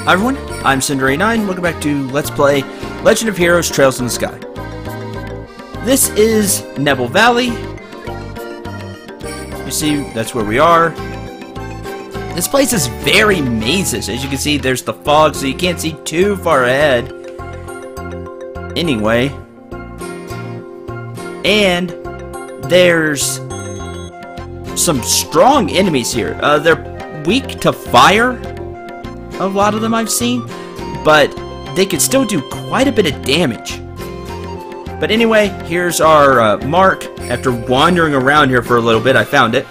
Hi everyone, I'm Cinder89. Welcome back to Let's Play Legend of Heroes Trails in the Sky. This is Nebel Valley. You see, that's where we are. This place is very mazes. As you can see, there's the fog, so you can't see too far ahead. Anyway. And there's some strong enemies here. They're weak to fire. A lot of them I've seen, but they could still do quite a bit of damage. But anyway, here's our mark. After wandering around here for a little bit, I found it.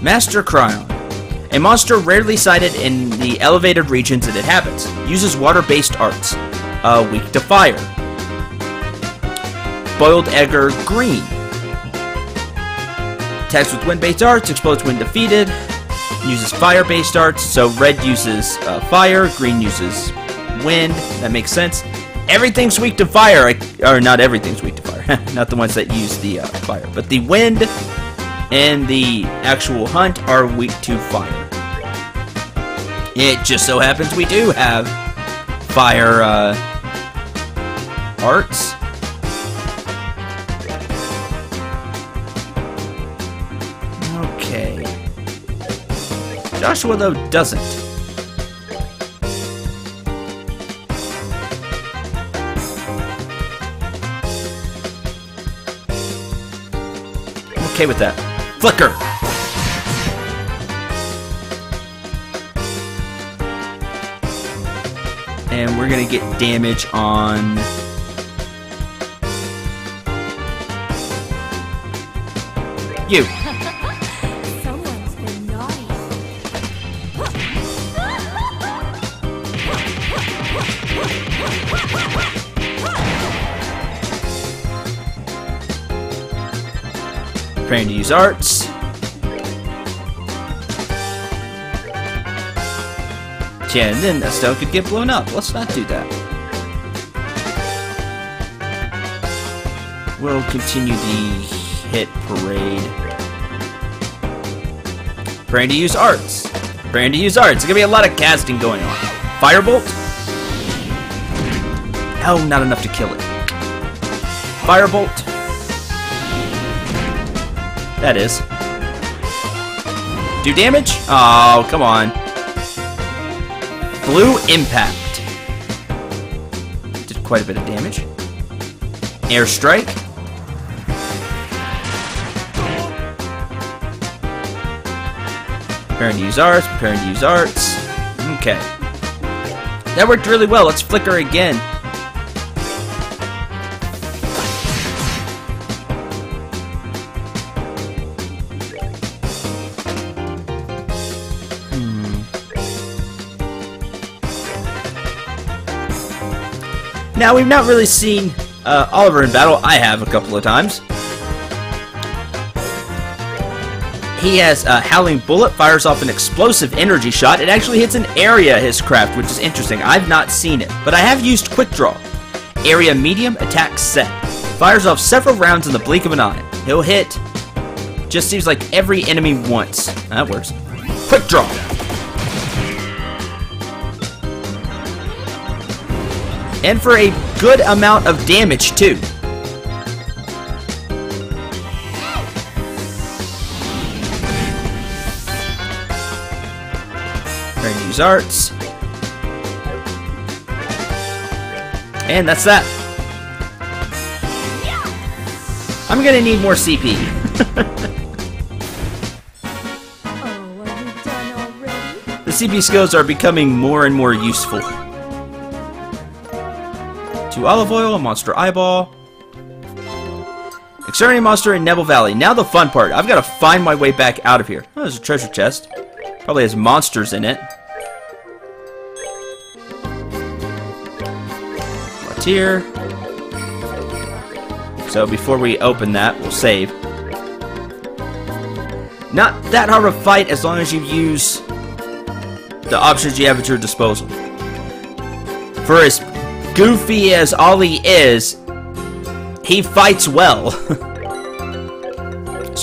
Master Cryon. A monster rarely sighted in the elevated regions it inhabits. Uses water-based arts. Weak to fire. Boiled Egger Green. Attacks with wind-based arts, explodes when defeated, uses fire-based arts, so red uses fire, green uses wind, that makes sense. Everything's weak to fire, or not everything's weak to fire, not the ones that use the fire, but the wind and the actual hunt are weak to fire. It just so happens we do have fire arts. Okay. Joshua, though, doesn't. I'm okay with that. Flicker! And we're gonna get damage on... you. Preparing to use arts. Yeah, and then Estelle could get blown up. Let's not do that. We'll continue the hit parade. Preparing to use arts. Preparing to use arts. There's gonna be a lot of casting going on. Firebolt. Oh, not enough to kill it. Firebolt. That is. Do damage? Oh, come on. Blue Impact. Did quite a bit of damage. Airstrike. Preparing to use arts, preparing to use arts. Okay. That worked really well. Let's flicker again. Now, we've not really seen Oliver in battle. I have a couple of times. He has a Howling Bullet, fires off an explosive energy shot. It actually hits an area, his craft, which is interesting. I've not seen it, but I have used Quick Draw. Area medium, attack set. Fires off several rounds in the blink of an eye. He'll hit, just seems like every enemy once. That works. Quick Draw. And for a good amount of damage, too. Trying to use arts. And that's that. I'm gonna need more CP. The CP skills are becoming more and more useful. 2 olive oil, a monster eyeball. Exterminating monster in Nebel Valley. Now the fun part. I've got to find my way back out of here. Oh, there's a treasure chest. Probably has monsters in it. What's here? So before we open that, we'll save. Not that hard of a fight as long as you use the options you have at your disposal. For as goofy as Ollie is, he fights well.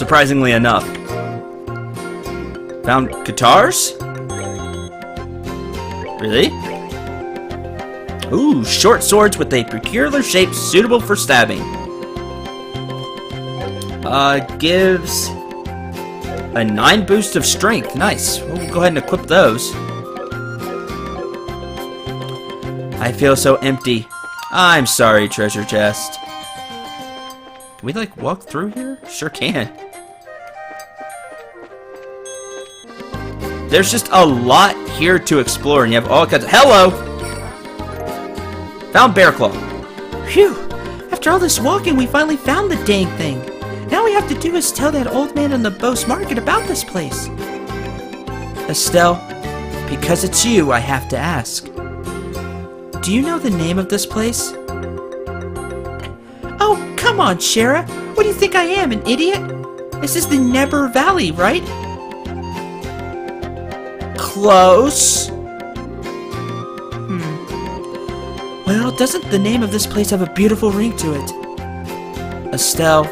surprisingly enough. Found guitars? Really? Ooh, short swords with a peculiar shape suitable for stabbing. Gives a 9 boost of strength. Nice. We'll go ahead and equip those. I feel so empty. I'm sorry, treasure chest. Can we, like, walk through here? Sure can. There's just a lot here to explore, and you have all kinds of... Hello! Found Bear Claw. Phew! After all this walking, we finally found the dang thing. Now all we have to do is tell that old man in the Beauce Market about this place. Estelle, because it's you, I have to ask. Do you know the name of this place? Oh, come on, Shara. What do you think I am, an idiot? This is the Never Valley, right? Close. Well, doesn't the name of this place have a beautiful ring to it? Estelle,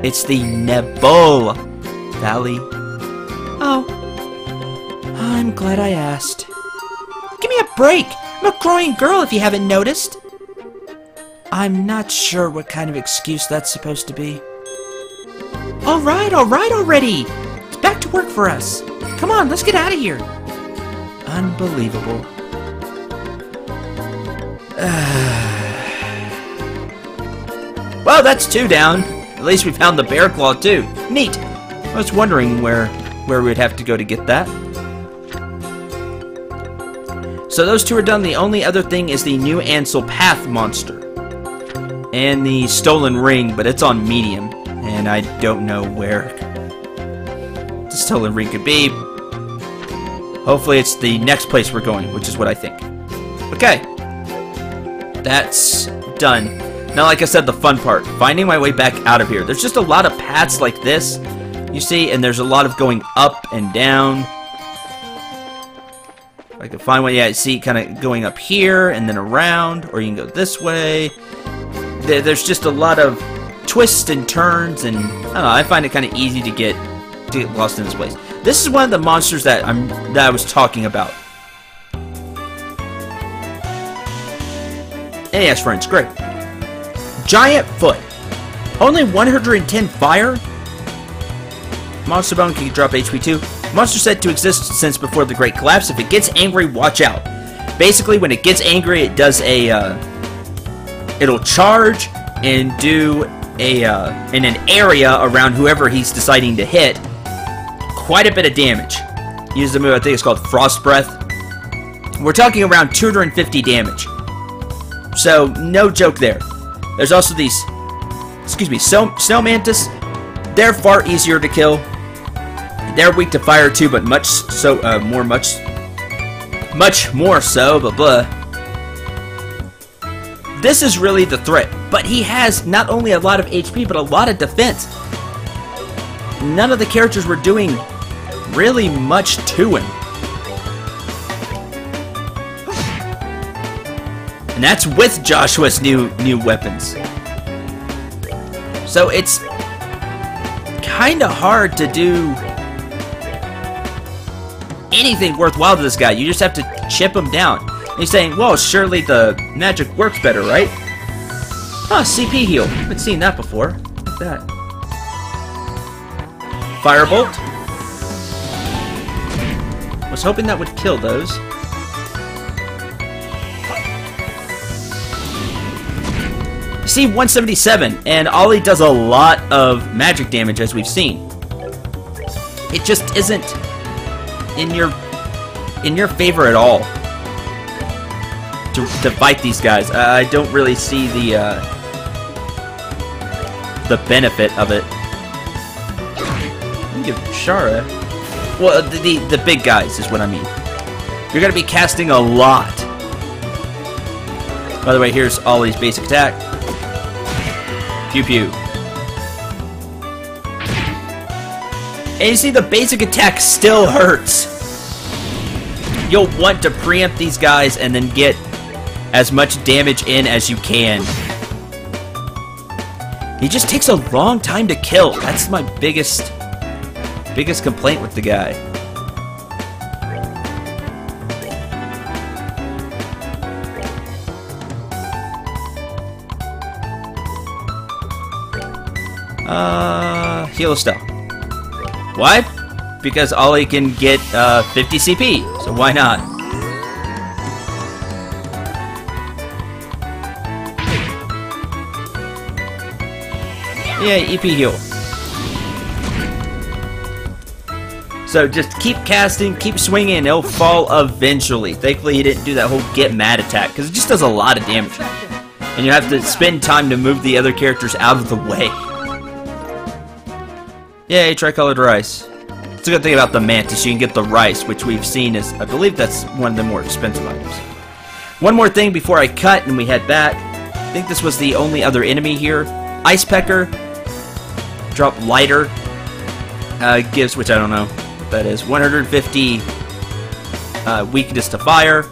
it's the Nebul Valley. Oh. I'm glad I asked. Give me a break! I'm a growing girl, if you haven't noticed. I'm not sure what kind of excuse that's supposed to be. Alright already! It's back to work for us. Come on, let's get out of here. Unbelievable. Well, that's 2 down. At least we found the Bear Claw too. Neat. I was wondering where we would have to go to get that. So those 2 are done. The only other thing is the new Ansel Path monster. And the stolen ring, but it's on medium. And I don't know where the stolen ring could be. Hopefully it's the next place we're going, which is what I think. Okay. That's done. Now, like I said, the fun part. Finding my way back out of here. There's just a lot of paths like this, you see, and there's a lot of going up and down. If I can find one, yeah, I see kind of going up here and then around, or you can go this way. There's just a lot of twists and turns, and I don't know, I find it kind of easy to get lost in this place. This is one of the monsters that I was talking about. And yes, friends, great. Giant Foot. Only 110 fire. Monster Bone can drop HP 2. Monster said to exist since before the Great Collapse. If it gets angry, watch out. Basically, when it gets angry, it does a... it'll charge and do a... in an area around whoever he's deciding to hit. Quite a bit of damage. Uses a move, I think it's called Frost Breath. We're talking around 250 damage. So, no joke there. There's also these, Snow Mantis. They're far easier to kill. They're weak to fire too, but much more so, blah blah. This is really the threat, but he has not only a lot of HP, but a lot of defense. None of the characters were doing really much to him. And that's with Joshua's new weapons. So it's kind of hard to do anything worthwhile to this guy. You just have to chip him down. And he's saying, well, surely the magic works better, right? Huh, CP heal. I haven't seen that before. Look at that. Firebolt. Was hoping that would kill those. See, 177, and Ollie does a lot of magic damage, as we've seen. It just isn't in your favor at all to fight these guys. I don't really see the benefit of it. Give Shara. Well, the big guys is what I mean. You're gonna be casting a lot. By the way, here's Ollie's basic attack. Pew pew. And you see the basic attack still hurts. You'll want to preempt these guys and then get as much damage in as you can. He just takes a long time to kill. That's my biggest biggest complaint with the guy? Heal Estelle. Why? Because Ollie can get 50 CP, so why not? Yeah, EP heal. So just keep casting, keep swinging, and it'll fall eventually. Thankfully he didn't do that whole get mad attack, because it just does a lot of damage. And you have to spend time to move the other characters out of the way. Yay, tricolored rice. It's a good thing about the Mantis, you can get the rice, which we've seen is, I believe that's one of the more expensive items. One more thing before I cut and we head back. I think this was the only other enemy here. Ice Pecker. Drop lighter. Gives, which I don't know what that is, 150 weakness to fire.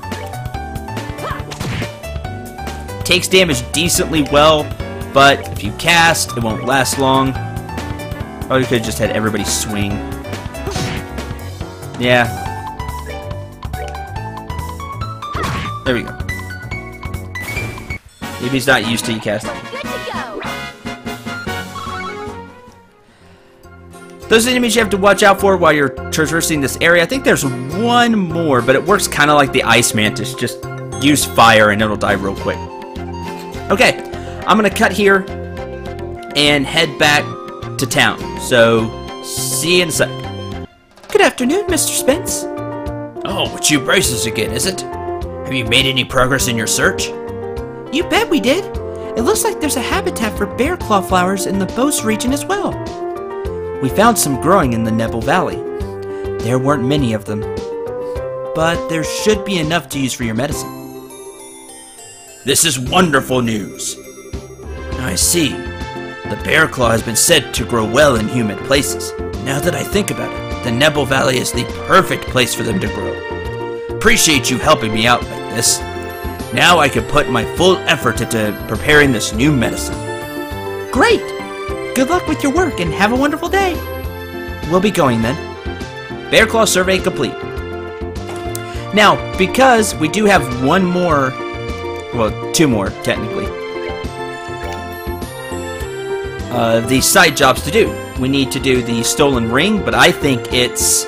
Takes damage decently well, but if you cast, it won't last long. Oh, you could have just had everybody swing. Yeah. There we go. Maybe he's not used to you casting. Good to go. Those enemies you have to watch out for while you're traversing this area. I think there's one more, but it works kind of like the Ice Mantis. Just use fire and it'll die real quick. Okay, I'm going to cut here and head back to town. So, see you in a sec. Good afternoon, Mr. Spence. Oh, it's you braces again, is it? Have you made any progress in your search? You bet we did. It looks like there's a habitat for bear claw flowers in the Bose region as well. We found some growing in the Nebel Valley. There weren't many of them, but there should be enough to use for your medicine. This is wonderful news. I see. The bear claw has been said to grow well in humid places. Now that I think about it, the Nebel Valley is the perfect place for them to grow. Appreciate you helping me out like this. Now I can put my full effort into preparing this new medicine. Great! Good luck with your work and have a wonderful day. We'll be going then. Bear claw survey complete. Now, because we do have one more, well, two more technically, the side jobs to do. We need to do the stolen ring, but I think it's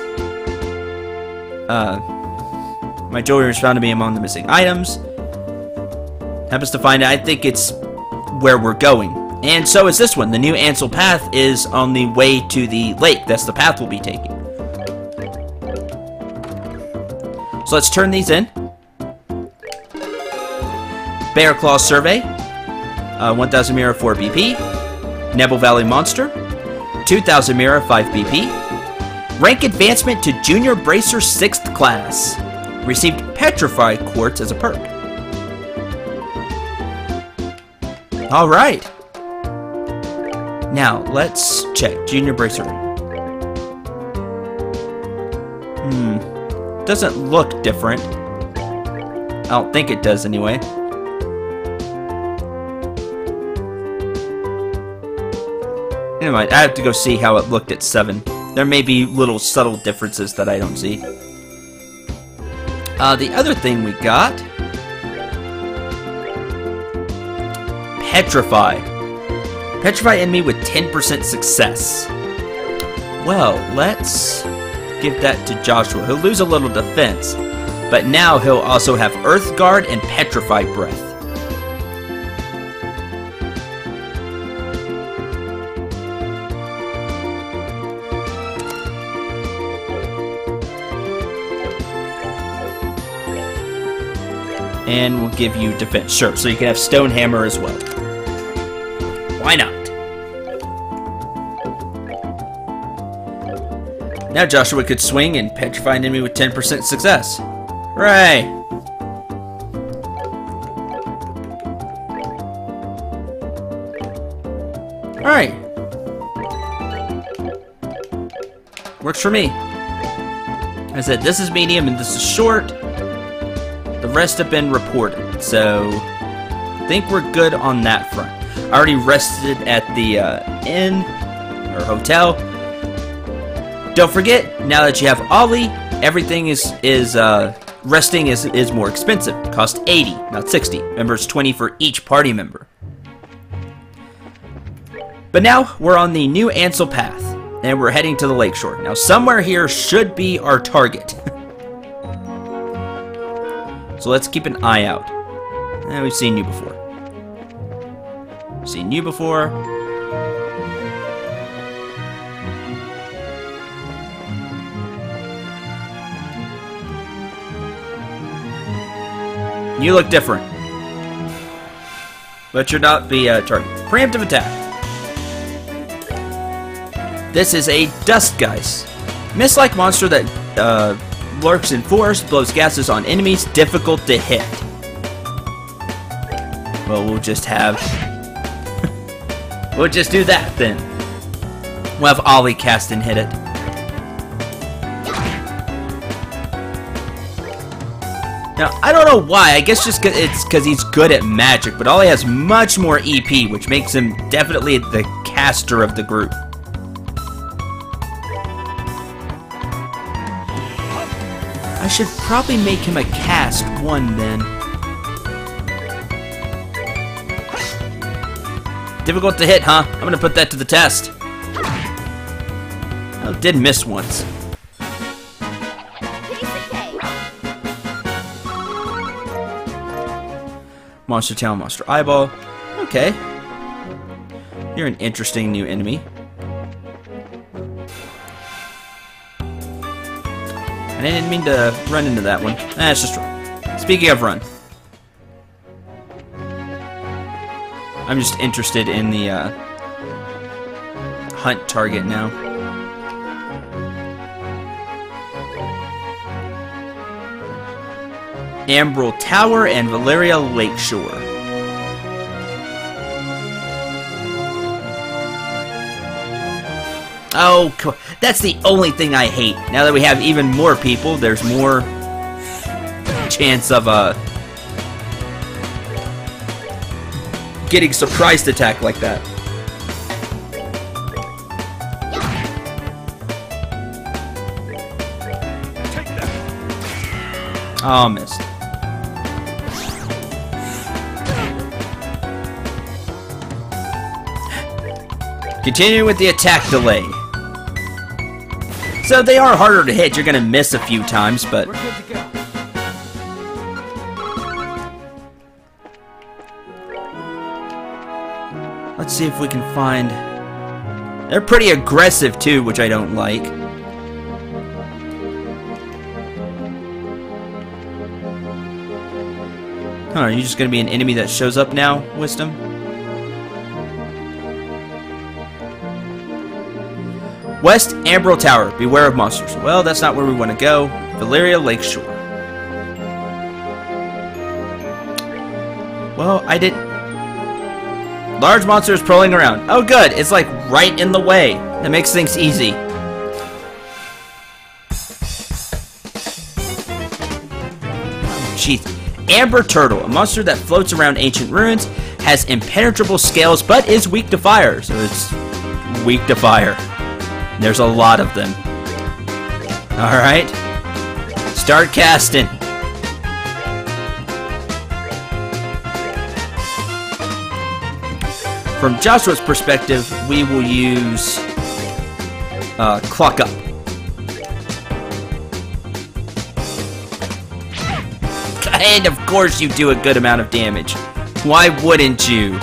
my jewelry was found to be among the missing items. Happens to find out, I think it's where we're going. And so is this one. The new Ansel path is on the way to the lake. That's the path we'll be taking. So let's turn these in. Bear Claw Survey. 1000 Mira 4 BP. Nebel Valley Monster. 2000 Mira 5 BP. Rank advancement to Junior Bracer 6th class. Received Petrify Quartz as a perk. Alright. Now, let's check. Junior Bracer. Doesn't look different. I don't think it does anyway. Never mind, I have to go see how it looked at 7. There may be little subtle differences that I don't see. The other thing we got... Petrify. Petrify enemy with 10% success. Well, let's give that to Joshua. He'll lose a little defense, but now he'll also have Earth Guard and Petrify Breath. And we'll give you defense. Sure, so you can have Stone Hammer as well. Why not? Now Joshua could swing and petrify an enemy with 10% success. Hooray! Alright. Works for me. I said this is medium and this is short. The rest have been reported, so I think we're good on that front. I already rested at the inn or hotel. Don't forget, now that you have Ollie, everything is resting is more expensive. It costs 80, not 60. Remember, it's 20 for each party member. But now we're on the new Ansel path, and we're heading to the lakeshore. Now, somewhere here should be our target. So let's keep an eye out. We've seen you before. Seen you before. You look different. But you're not the target. Preemptive attack. This is a dust geist. Mist-like monster that lurks in forest, blows gases on enemies, difficult to hit. Well, we'll just have... we'll just do that then. We'll have Ollie cast and hit it. Now, I don't know why. I guess just it's because he's good at magic, but Ollie has much more EP, which makes him definitely the caster of the group. I should probably make him a cast one then. Difficult to hit, huh? I'm gonna put that to the test. Oh, did miss once. Monster Tail, Monster Eyeball. Okay. You're an interesting new enemy. And I didn't mean to run into that one. It's just run. Speaking of run. I'm just interested in the hunt target now. Ambrel Tower and Valeria Lakeshore. Oh, that's the only thing I hate. Now that we have even more people, there's more chance of getting surprised attack like that. Oh, missed. Continue with the attack delay. So they are harder to hit. You're gonna miss a few times, but We're good to go. let's see if we can find... They're pretty aggressive too, which I don't like. Huh, are you just gonna be an enemy that shows up now, Wisdom? West Ambrel Tower. Beware of monsters. Well, that's not where we want to go. Valeria Lakeshore. Well, I didn't... Large monsters prowling around. Oh, good. It's like right in the way. That makes things easy. Jeez. Amber Turtle. A monster that floats around ancient ruins. Has impenetrable scales, but is weak to fire. So it's weak to fire. There's a lot of them. Alright. Start casting. From Joshua's perspective, we will use Clock Up. And of course you do a good amount of damage. Why wouldn't you?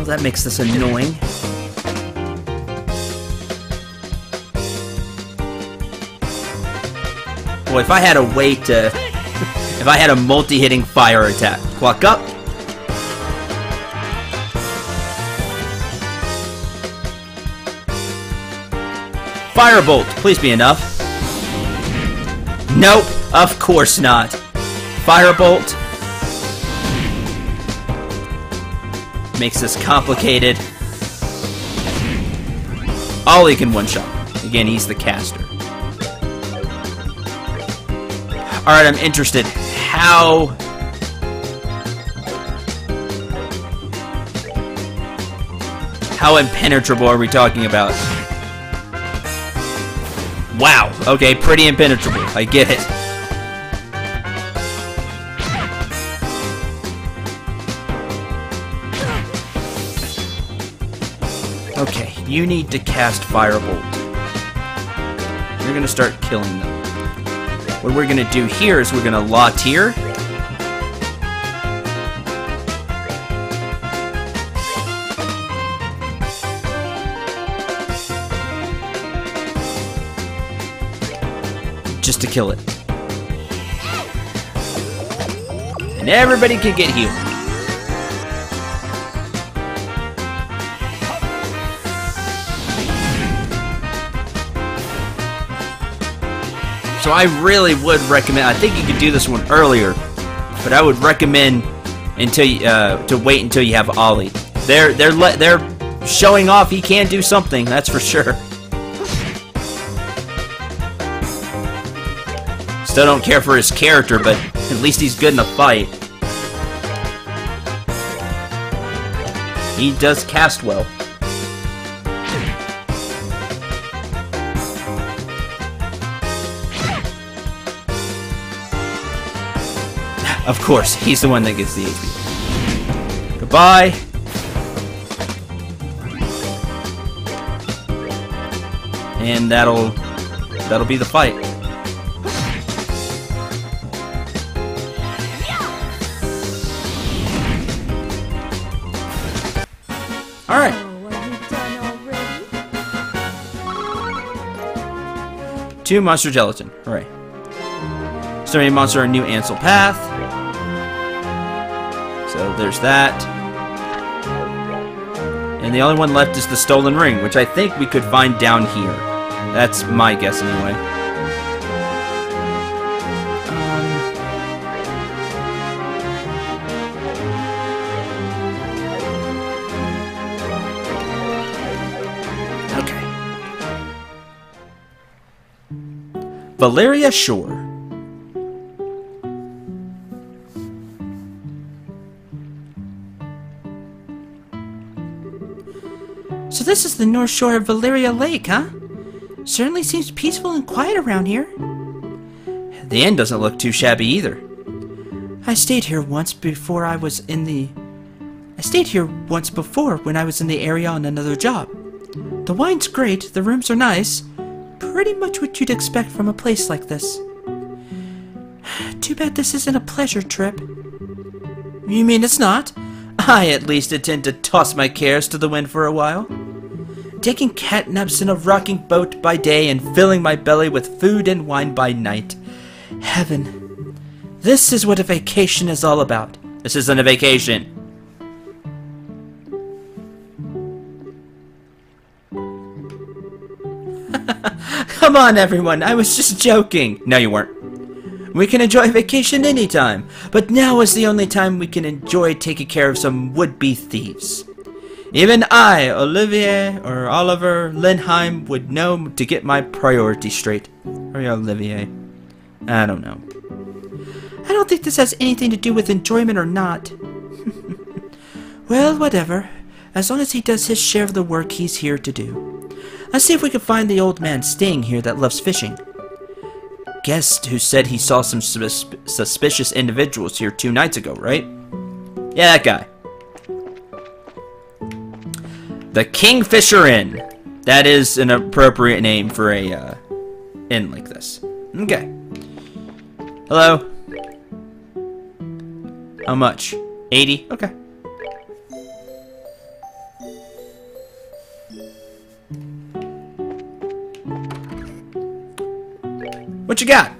That makes this annoying. Boy, if I had a way to... if I had a multi-hitting fire attack. Clock up. Firebolt, please be enough. Nope, of course not. Firebolt. Makes this complicated. Ollie can one-shot. Again, he's the caster. Alright, I'm interested. How impenetrable are we talking about? Wow. Okay, pretty impenetrable. I get it. Okay, you need to cast Firebolt. You're gonna start killing them. What we're gonna do here is we're gonna Law-Tier. Just to kill it. And everybody can get healed. So I really would recommend, I think you could do this one earlier, but I would recommend until you, to wait until you have Ollie. They're showing off he can do something, that's for sure. Still don't care for his character, but at least he's good in a fight. He does cast well. Of course, he's the one that gets the HP. Goodbye. And that'll be the fight. Alright. Two monster gelatin. Hooray. Starting a monster a new Ansel path. So there's that. And the only one left is the stolen ring, which I think we could find down here. That's my guess anyway. Okay. Valeria Shore. So this is the North Shore of Valeria Lake, huh? Certainly seems peaceful and quiet around here. The inn doesn't look too shabby either. I stayed here once before when I was in the area on another job. The wine's great, the rooms are nice. Pretty much what you'd expect from a place like this. Too bad this isn't a pleasure trip. You mean it's not? I at least intend to toss my cares to the wind for a while. Taking catnaps in a rocking boat by day and filling my belly with food and wine by night. Heaven. This is what a vacation is all about. This isn't a vacation. Come on, everyone. I was just joking. No, you weren't. We can enjoy vacation anytime, but now is the only time we can enjoy taking care of some would-be thieves. Even I, Olivier or Oliver Lindheim, would know to get my priorities straight. Or Olivier. I don't know. I don't think this has anything to do with enjoyment or not. Well, whatever. As long as he does his share of the work he's here to do. Let's see if we can find the old man staying here that loves fishing. Guest who said he saw some suspicious individuals here 2 nights ago, right? Yeah, that guy. The Kingfisher Inn. That is an appropriate name for a inn like this. Okay. Hello. How much? 80? Okay. What you got?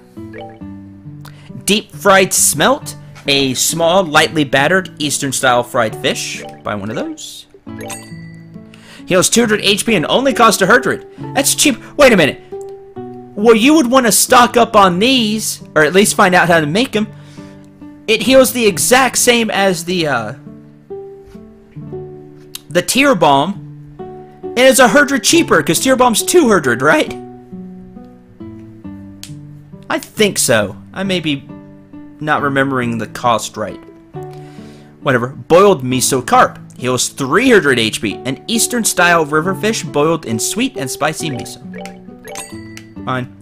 Deep fried smelt, a small, lightly battered Eastern-style fried fish. Buy one of those. Heals 200 HP and only costs 100. That's cheap. Wait a minute. Well, you would want to stock up on these, or at least find out how to make them. It heals the exact same as the Tear Balm, and it's 100 cheaper because Tear Balm's 200, right? I think so. I may be not remembering the cost right. Whatever. Boiled miso carp. Heals 300 HP. An Eastern-style river fish boiled in sweet and spicy miso. Fine.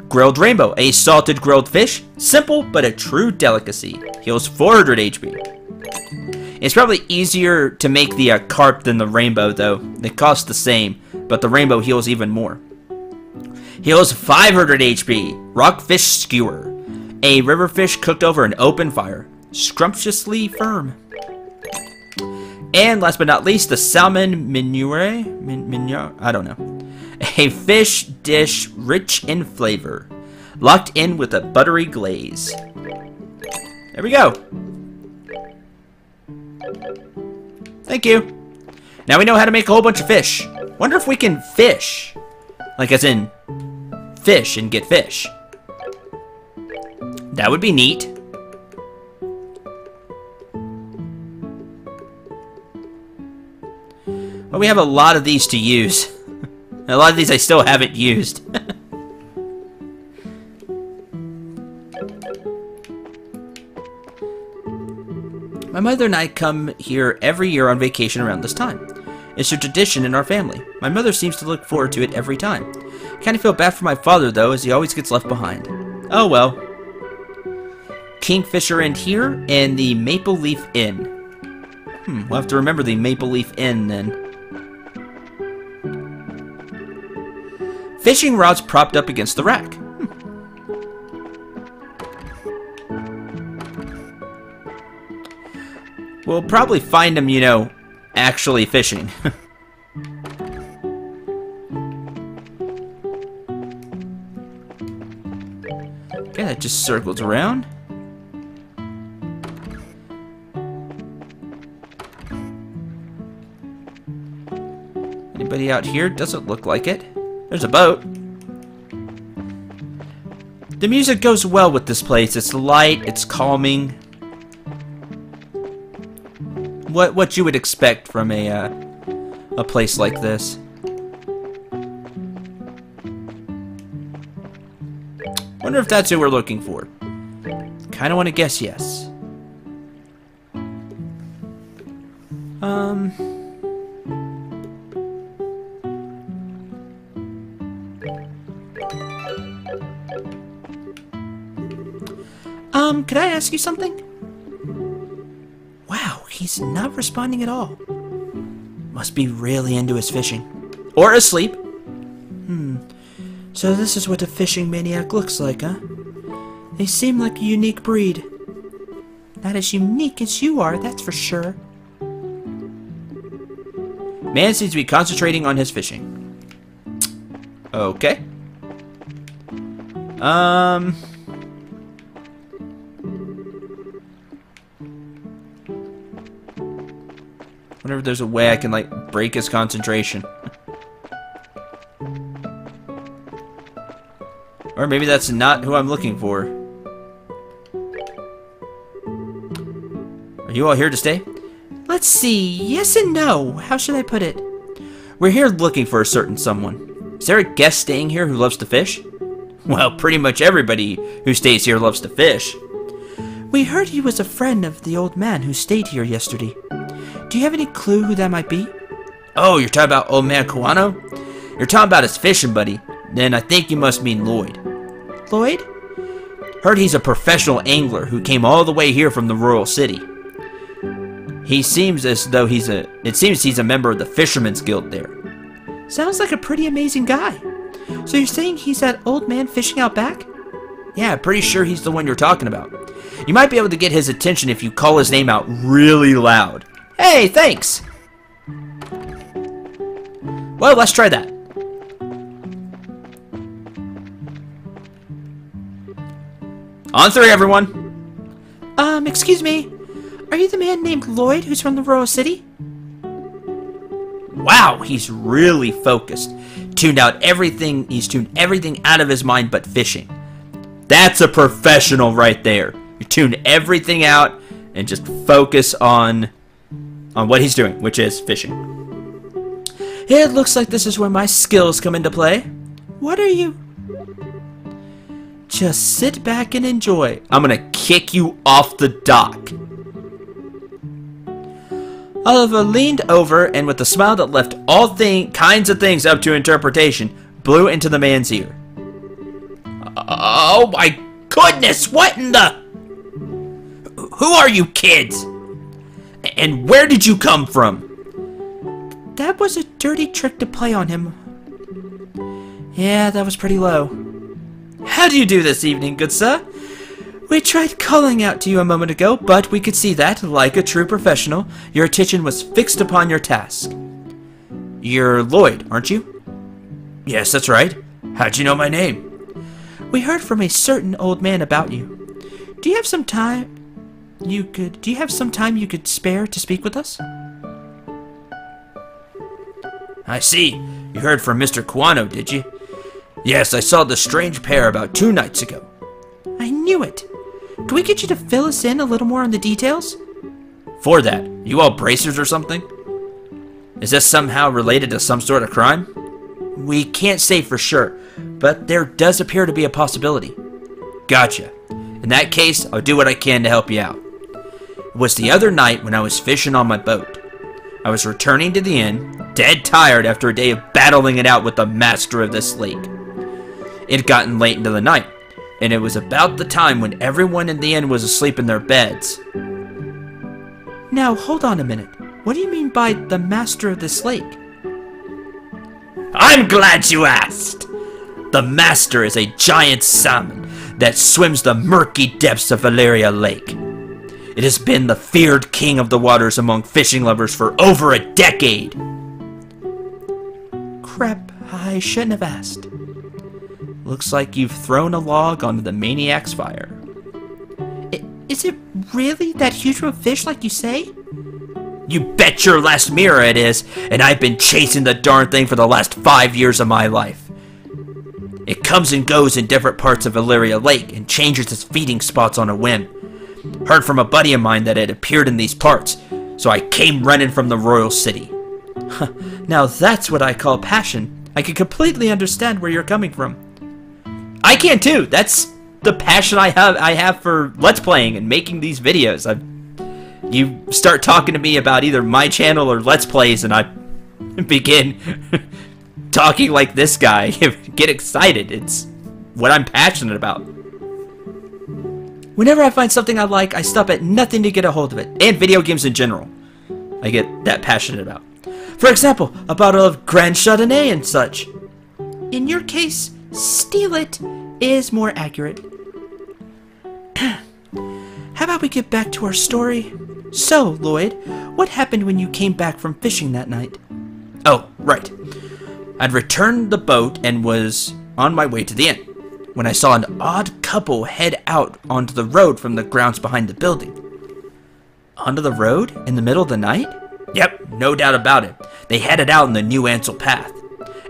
Grilled rainbow. A salted grilled fish. Simple, but a true delicacy. Heals 400 HP. It's probably easier to make the carp than the rainbow, though. They cost the same, but the rainbow heals even more. Heals 500 HP. Rockfish skewer. A river fish cooked over an open fire. Scrumptiously firm. And last but not least, the salmon minure. I don't know. A fish dish rich in flavor. Locked in with a buttery glaze. There we go. Thank you. Now we know how to make a whole bunch of fish. Wonder if we can fish. Like as in fish and get fish. That would be neat. Well, we have a lot of these to use. A lot of these I still haven't used. My mother and I come here every year on vacation around this time. It's a tradition in our family. My mother seems to look forward to it every time. I kind of feel bad for my father, though, as he always gets left behind. Oh well. Kingfisher Inn here, and the Maple Leaf Inn. We'll have to remember the Maple Leaf Inn, then. Fishing rods propped up against the rack. We'll probably find them, you know, actually fishing. Okay, that just circles around. Anybody out here? Doesn't look like it. There's a boat. The music goes well with this place. It's light, it's calming. What you would expect from a place like this. Wonder if that's who we're looking for. Kinda wanna guess yes. Could I ask you something? Wow, he's not responding at all. Must be really into his fishing. Or asleep. So this is what a fishing maniac looks like, huh? They seem like a unique breed. Not as unique as you are, that's for sure. Man seems to be concentrating on his fishing. Okay. Wonder if there's a way I can, like, break his concentration. Or maybe that's not who I'm looking for. Are you all here to stay? Let's see. Yes and no. How should I put it? We're here looking for a certain someone. Is there a guest staying here who loves to fish? Well, pretty much everybody who stays here loves to fish. We heard he was a friend of the old man who stayed here yesterday. Do you have any clue who that might be? Oh, you're talking about old man Kawano? You're talking about his fishing buddy. Then I think you must mean Lloyd. Lloyd? Heard he's a professional angler who came all the way here from the Royal City. He seems as though it seems he's a member of the Fisherman's Guild there. Sounds like a pretty amazing guy. So you're saying he's that old man fishing out back? Yeah, pretty sure he's the one you're talking about. You might be able to get his attention if you call his name out really loud. Hey, thanks! Well, let's try that. On three, everyone! Excuse me. Are you the man named Lloyd who's from the Royal City? Wow, he's really focused. He's tuned everything out of his mind but fishing. That's a professional right there. You tune everything out and just focus on what he's doing, which is fishing. It looks like this is where my skills come into play. What are you? Just sit back and enjoy. I'm gonna kick you off the dock. Oliver leaned over and with a smile that left all kinds of things up to interpretation, blew into the man's ear. Oh my goodness, what in the... Who are you kids? And where did you come from? That was a dirty trick to play on him. Yeah, that was pretty low. How do you do this evening, good sir? We tried calling out to you a moment ago, but we could see that, like a true professional, your attention was fixed upon your task. You're Lloyd, aren't you? Yes, that's right. How'd you know my name? We heard from a certain old man about you. Do you have some time you could spare to speak with us? I see. You heard from Mr. Quano, did you? Yes, I saw the strange pair about 2 nights ago. I knew it. Can we get you to fill us in a little more on the details? For that, you all bracers or something? Is this somehow related to some sort of crime? We can't say for sure, but there does appear to be a possibility. Gotcha. In that case, I'll do what I can to help you out. It was the other night when I was fishing on my boat. I was returning to the inn, dead tired after a day of battling it out with the master of this lake. It had gotten late into the night, and it was about the time when everyone in the inn was asleep in their beds. Now, hold on a minute. What do you mean by the master of this lake? I'm glad you asked! The master is a giant salmon that swims the murky depths of Valeria Lake. It has been the feared king of the waters among fishing lovers for over a decade. Crap, I shouldn't have asked. Looks like you've thrown a log onto the maniac's fire. Is it really that huge of a fish like you say? You bet your last mirror it is, and I've been chasing the darn thing for the last 5 years of my life. It comes and goes in different parts of Valeria Lake and changes its feeding spots on a whim. Heard from a buddy of mine that it appeared in these parts, so I came running from the royal city. Now that's what I call passion. I can completely understand where you're coming from. I can too. That's the passion I have for Let's Playing and making these videos. You start talking to me about either my channel or Let's Plays, and I begin talking like this guy. Get excited. It's what I'm passionate about. Whenever I find something I like, I stop at nothing to get a hold of it. And video games in general, I get that passionate about. For example, a bottle of Grand Chardonnay and such. In your case, steal it is more accurate. How about we get back to our story? So, Lloyd, what happened when you came back from fishing that night? Oh, right. I'd returned the boat and was on my way to the inn when I saw an odd couple head out onto the road from the grounds behind the building. Onto the road? In the middle of the night? Yep, no doubt about it. They headed out on the New Ansel path.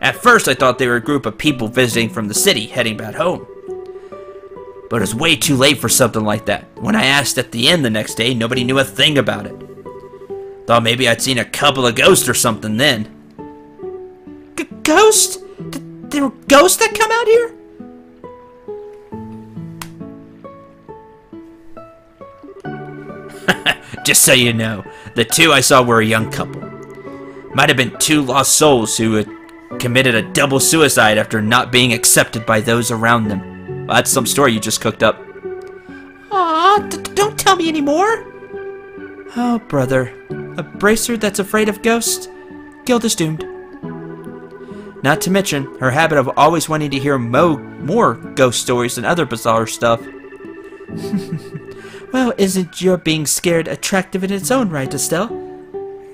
At first, I thought they were a group of people visiting from the city heading back home. But it was way too late for something like that. When I asked at the inn the next day, nobody knew a thing about it. Thought maybe I'd seen a couple of ghosts or something then. Ghosts? There were ghosts that come out here? Just so you know, the two I saw were a young couple. Might have been 2 lost souls who had committed a double suicide after not being accepted by those around them. Well, that's some story you just cooked up. Aw, don't tell me anymore. Oh, brother. A bracer that's afraid of ghosts? Guild is doomed. Not to mention her habit of always wanting to hear more ghost stories and other bizarre stuff. Well, isn't your being scared attractive in its own right, Estelle?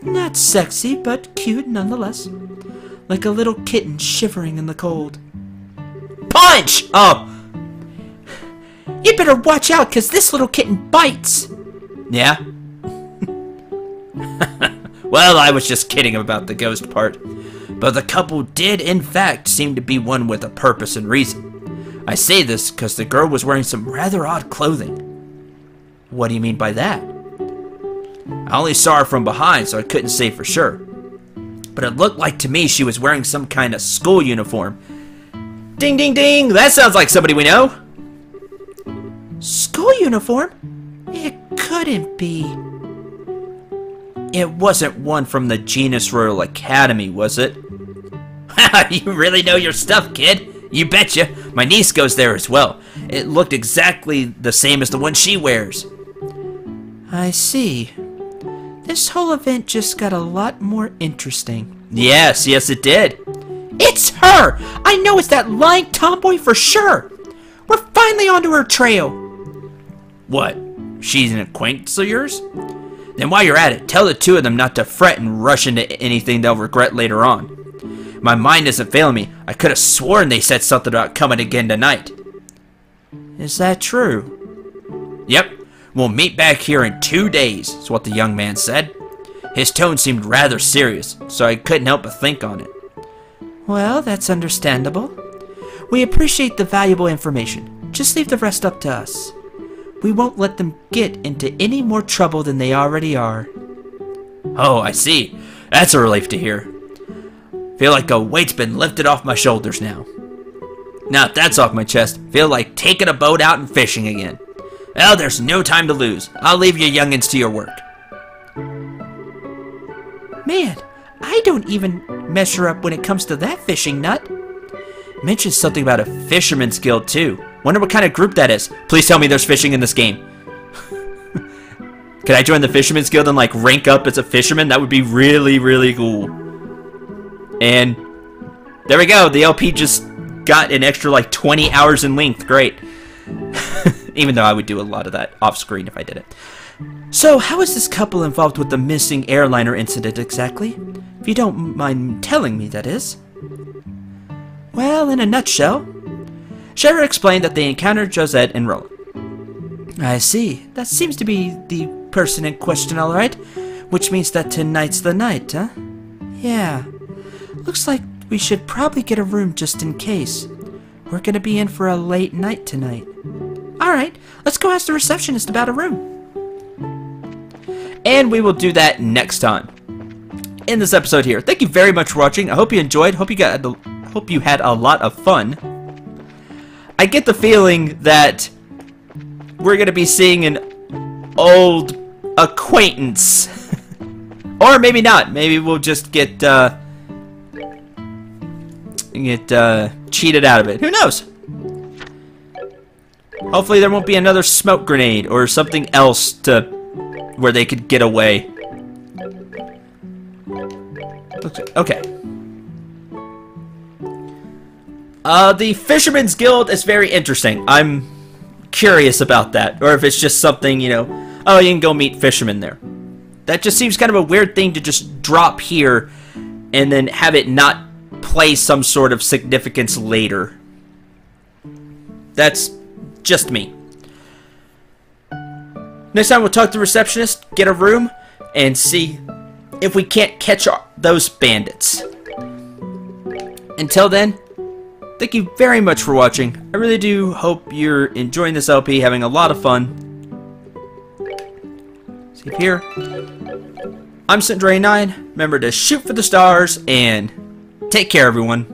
Not sexy, but cute nonetheless. Like a little kitten shivering in the cold. Punch! Oh! You better watch out, 'cause this little kitten bites! Yeah? Well, I was just kidding about the ghost part. But the couple did, in fact, seem to be one with a purpose and reason. I say this because the girl was wearing some rather odd clothing. What do you mean by that? I only saw her from behind, so I couldn't say for sure. But it looked like to me she was wearing some kind of school uniform. Ding, ding, ding! That sounds like somebody we know! School uniform? It couldn't be. It wasn't one from the Genus Royal Academy, was it? You really know your stuff, kid. You betcha. My niece goes there as well. It looked exactly the same as the one she wears. I see. This whole event just got a lot more interesting. Yes, it did. It's her! I know it's that lying tomboy for sure! We're finally onto her trail! What? She's an acquaintance of yours? Then while you're at it, tell the two of them not to fret and rush into anything they'll regret later on. My mind isn't failing me. I could have sworn they said something about coming again tonight. Is that true? Yep. We'll meet back here in 2 days, is what the young man said. His tone seemed rather serious, so I couldn't help but think on it. Well, that's understandable. We appreciate the valuable information. Just leave the rest up to us. We won't let them get into any more trouble than they already are. Oh, I see. That's a relief to hear. Feel like a weight's been lifted off my shoulders now. Now that that's off my chest, feel like taking a boat out and fishing again. Well, there's no time to lose. I'll leave you youngins to your work. Man, I don't even measure up when it comes to that fishing nut. Mentioned something about a fisherman's guild too. Wonder what kind of group that is. Please tell me there's fishing in this game. Could I join the fisherman's guild and like rank up as a fisherman? That would be really, really cool. And there we go. The LP just got an extra like 20 hours in length. Great. Even though I would do a lot of that off screen if I did it. So, how is this couple involved with the missing airliner incident exactly? If you don't mind telling me, that is. Well, in a nutshell, Shara explained that they encountered Josette and Roland. I see. That seems to be the person in question, alright. Which means that tonight's the night, huh? Yeah. Looks like we should probably get a room just in case. We're gonna be in for a late night tonight. Alright, let's go ask the receptionist about a room. And we will do that next time in this episode here. Thank you very much for watching. I hope you enjoyed. Hope you had a lot of fun. I get the feeling that we're gonna be seeing an old acquaintance, or maybe not. Maybe we'll just get cheated out of it. Who knows? Hopefully there won't be another smoke grenade or something else to where they could get away. Okay. The Fisherman's Guild is very interesting. I'm curious about that. Or if it's just something, you know, oh, you can go meet fishermen there. That just seems kind of a weird thing to just drop here and then have it not play some sort of significance later. That's just me. Next time we'll talk to the receptionist, get a room, and see if we can't catch those bandits. Until then, thank you very much for watching. I really do hope you're enjoying this LP, having a lot of fun. See here. I'm Cindray9. Remember to shoot for the stars, and take care, everyone.